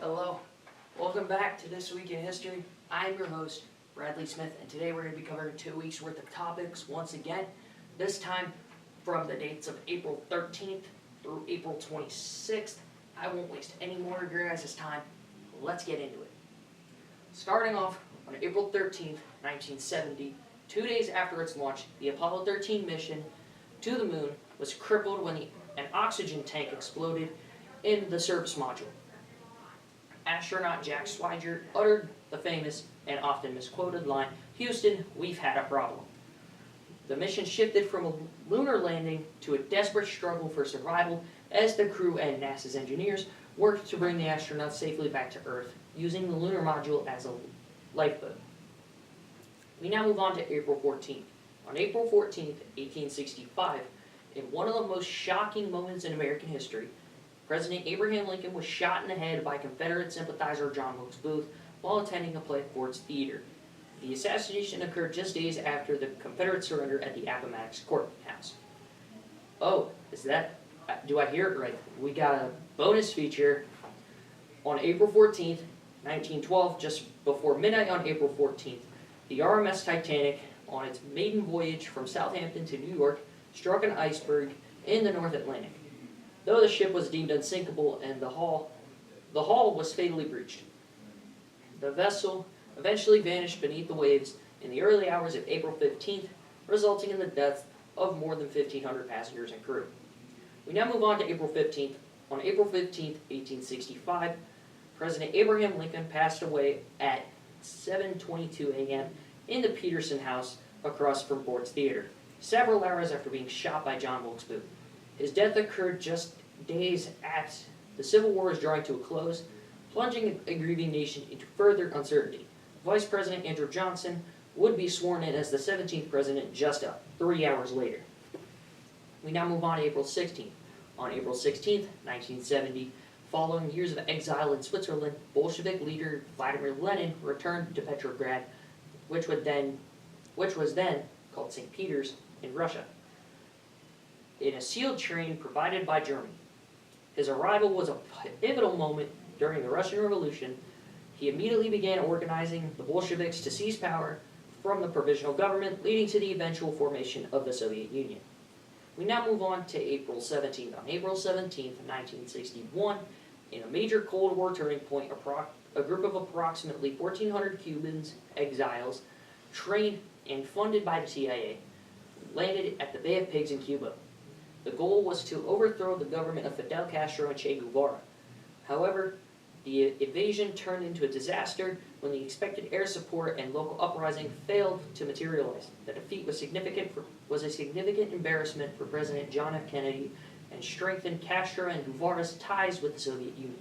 Hello, welcome back to This Week in History. I'm your host, Bradley Smith, and today we're going to be covering 2 weeks worth of topics once again, this time from the dates of April 13th through April 26th. I won't waste any more of your guys' time. Let's get into it. Starting off on April 13th, 1970, 2 days after its launch, the Apollo 13 mission to the moon was crippled when an oxygen tank exploded in the service module. Astronaut Jack Swigert uttered the famous and often misquoted line, "Houston, we've had a problem." The mission shifted from a lunar landing to a desperate struggle for survival as the crew and NASA's engineers worked to bring the astronauts safely back to Earth using the lunar module as a lifeboat. We now move on to April 14th. On April 14th, 1865, in one of the most shocking moments in American history, President Abraham Lincoln was shot in the head by Confederate sympathizer John Wilkes Booth while attending a play at Ford's Theater. The assassination occurred just days after the Confederate surrender at the Appomattox Courthouse. Oh, do I hear it right? We got a bonus feature. On April 14th, 1912, just before midnight on April 14th, the RMS Titanic, on its maiden voyage from Southampton to New York, struck an iceberg in the North Atlantic. Though the ship was deemed unsinkable and the hull was fatally breached. The vessel eventually vanished beneath the waves in the early hours of April 15th, resulting in the death of more than 1,500 passengers and crew. We now move on to April 15th. On April 15th, 1865, President Abraham Lincoln passed away at 7:22 a.m. in the Peterson House across from Ford's Theater, several hours after being shot by John Wilkes Booth. His death occurred just days as the Civil War was drawing to a close, plunging a grieving nation into further uncertainty. Vice President Andrew Johnson would be sworn in as the 17th president just 3 hours later. We now move on to April 16th. On April 16th, 1970, following years of exile in Switzerland, Bolshevik leader Vladimir Lenin returned to Petrograd, which was then called St. Peter's in Russia, in a sealed train provided by Germany. His arrival was a pivotal moment during the Russian Revolution. He immediately began organizing the Bolsheviks to seize power from the provisional government, leading to the eventual formation of the Soviet Union. We now move on to April 17th. On April 17th, 1961, in a major Cold War turning point, a group of approximately 1,400 Cubans, exiles, trained and funded by the CIA, landed at the Bay of Pigs in Cuba. The goal was to overthrow the government of Fidel Castro and Che Guevara. However, the invasion turned into a disaster when the expected air support and local uprising failed to materialize. The defeat was a significant embarrassment for President John F. Kennedy and strengthened Castro and Guevara's ties with the Soviet Union.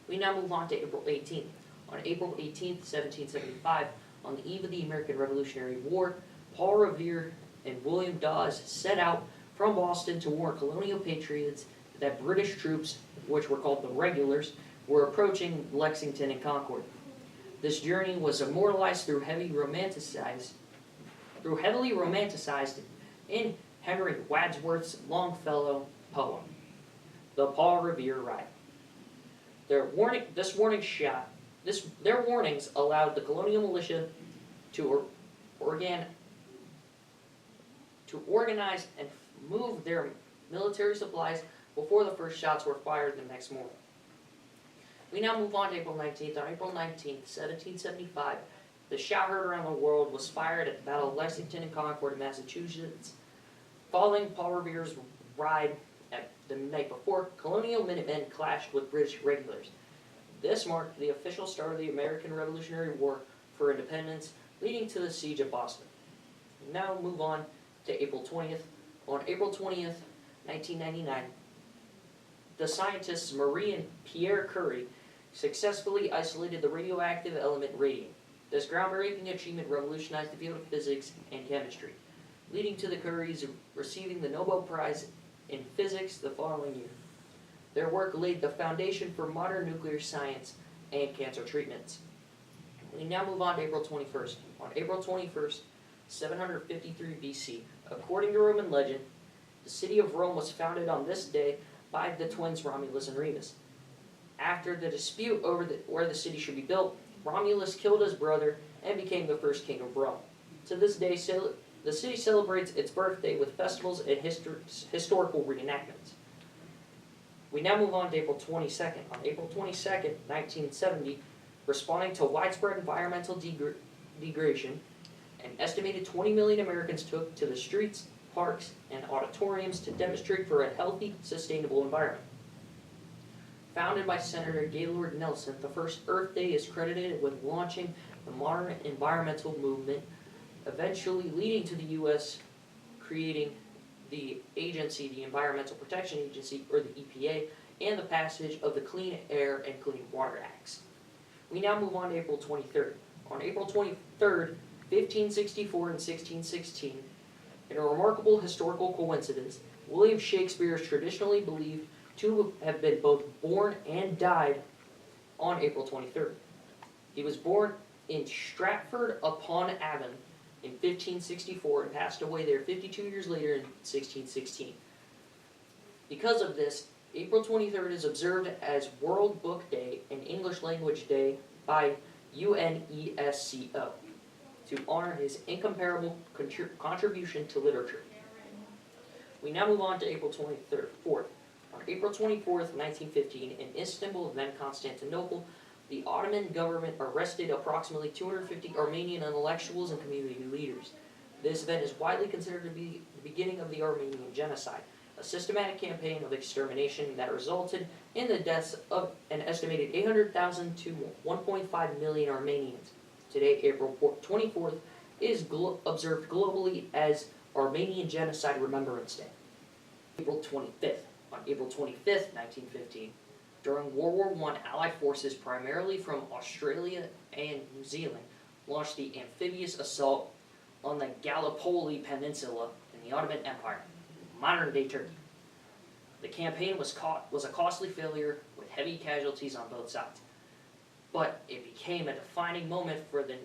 We now move on to April 18th. On April 18th, 1775, on the eve of the American Revolutionary War, Paul Revere and William Dawes set out from Boston to warn colonial patriots that British troops, which were called the Regulars, were approaching Lexington and Concord. This journey was immortalized through heavily romanticized in Henry Wadsworth's Longfellow poem, The Paul Revere Ride. Their warnings allowed the colonial militia to organize and move their military supplies before the first shots were fired the next morning. We now move on to April 19th. On April 19th, 1775, the shot heard around the world was fired at the Battle of Lexington and Concord in Massachusetts. Following Paul Revere's ride the night before, colonial Minutemen clashed with British regulars. This marked the official start of the American Revolutionary War for Independence, leading to the Siege of Boston. We now move on to April 20th. On April 20th, 1999, the scientists Marie and Pierre Curie successfully isolated the radioactive element radium. This groundbreaking achievement revolutionized the field of physics and chemistry, leading to the Curies receiving the Nobel Prize in Physics the following year. Their work laid the foundation for modern nuclear science and cancer treatments. We now move on to April 21st. On April 21st, 753 BC, according to Roman legend, the city of Rome was founded on this day by the twins Romulus and Remus. After the dispute over where the city should be built, Romulus killed his brother and became the first king of Rome. To this day, the city celebrates its birthday with festivals and historical reenactments. We now move on to April 22nd. On April 22nd, 1970, responding to widespread environmental degradation, an estimated 20 million Americans took to the streets, parks, and auditoriums to demonstrate for a healthy, sustainable environment. Founded by Senator Gaylord Nelson, the first Earth Day is credited with launching the modern environmental movement, eventually leading to the U.S. creating the agency, the Environmental Protection Agency, or the EPA, and the passage of the Clean Air and Clean Water Acts. We now move on to April 23rd. On April 23rd, 1564 and 1616, in a remarkable historical coincidence, William Shakespeare is traditionally believed to have been both born and died on April 23rd. He was born in Stratford-upon-Avon in 1564 and passed away there 52 years later in 1616. Because of this, April 23rd is observed as World Book Day and English Language Day by UNESCO to honor his incomparable contribution to literature. We now move on to April 24th. On April 24th, 1915, in Istanbul, then Constantinople, the Ottoman government arrested approximately 250 Armenian intellectuals and community leaders. This event is widely considered to be the beginning of the Armenian genocide, a systematic campaign of extermination that resulted in the deaths of an estimated 800,000 to 1.5 million Armenians. Today, April 24th, is observed globally as Armenian Genocide Remembrance Day. April 25th. On April 25th, 1915, during World War I, Allied forces, primarily from Australia and New Zealand, launched the amphibious assault on the Gallipoli Peninsula in the Ottoman Empire, modern-day Turkey. The campaign was a costly failure with heavy casualties on both sides, but it became a defining moment for the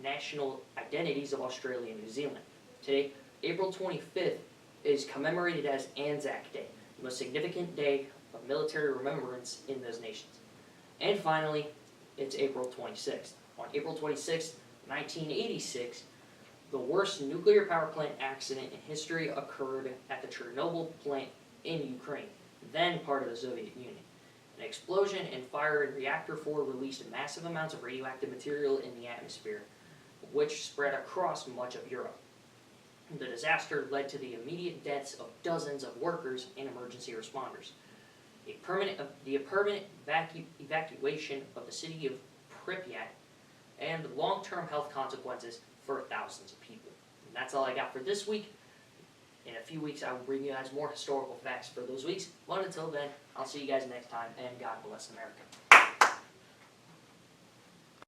national identities of Australia and New Zealand. Today, April 25th, is commemorated as Anzac Day, the most significant day of military remembrance in those nations. And finally, it's April 26th. On April 26th, 1986, the worst nuclear power plant accident in history occurred at the Chernobyl plant in Ukraine, then part of the Soviet Union. An explosion and fire in Reactor 4 released massive amounts of radioactive material in the atmosphere, which spread across much of Europe. The disaster led to the immediate deaths of dozens of workers and emergency responders. The permanent evacuation of the city of Pripyat, and long-term health consequences for thousands of people. And that's all I got for this week. In a few weeks, I will bring you guys more historical facts for those weeks. But until then, I'll see you guys next time, and God bless America.